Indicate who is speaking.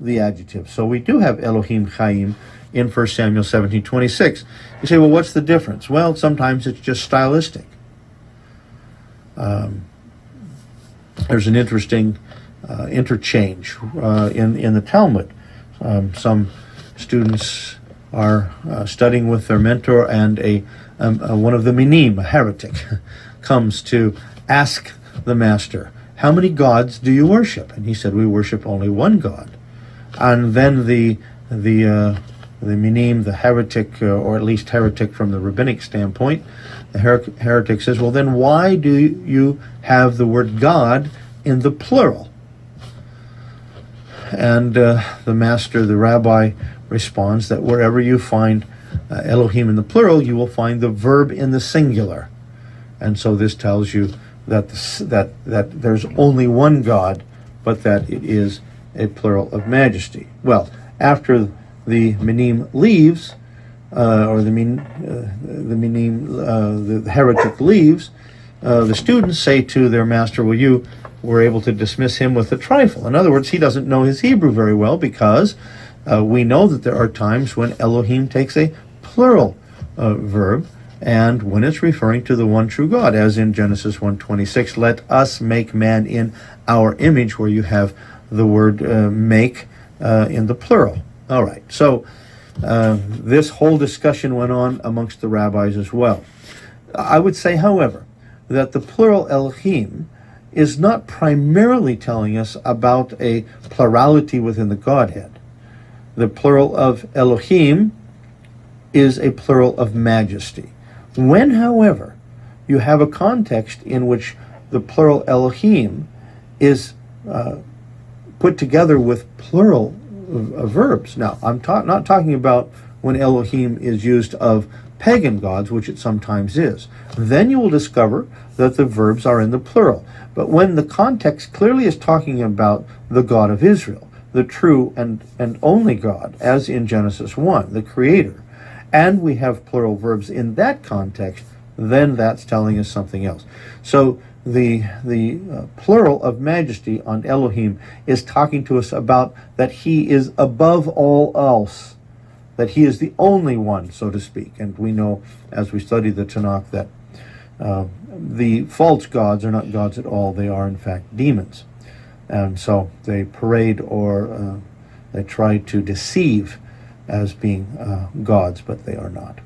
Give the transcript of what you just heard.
Speaker 1: the adjective. So we do have Elohim Chaim in 1 Samuel 17:26. You say, well, what's the difference? Well, sometimes it's just stylistic. There's an interesting interchange in the Talmud. Some students are studying with their mentor, and one of the minim, a heretic, comes to ask the master, how many gods do you worship? And he said, we worship only one God. And then the minim, the heretic, or at least heretic from the rabbinic standpoint, the heretic says, well, then why do you have the word God in the plural? And the master, the rabbi, responds that wherever you find Elohim in the plural, you will find the verb in the singular. And so this tells you that that there's only one God, but that it is a plural of majesty. Well, after the minim leaves, or the heretic leaves, the students say to their master, well, you were able to dismiss him with a trifle. In other words, he doesn't know his Hebrew very well, because we know that there are times when Elohim takes a plural verb, and when it's referring to the one true God, as in Genesis 1:26, let us make man in our image, where you have the word make in the plural. All right, so this whole discussion went on amongst the rabbis as well. I would say, however, that the plural Elohim is not primarily telling us about a plurality within the Godhead. The plural of Elohim is a plural of majesty. When, however, you have a context in which the plural Elohim is put together with plural verbs. Now, I'm not talking about when Elohim is used of pagan gods, which it sometimes is. Then you will discover that the verbs are in the plural. But when the context clearly is talking about the God of Israel, the true and only God, as in Genesis 1, the Creator, and we have plural verbs in that context, then that's telling us something else. So the plural of majesty on Elohim is talking to us about that he is above all else, that he is the only one, so to speak. And we know, as we study the Tanakh, that the false gods are not gods at all. They are, in fact, demons. And so they parade or they try to deceive as being gods, but they are not.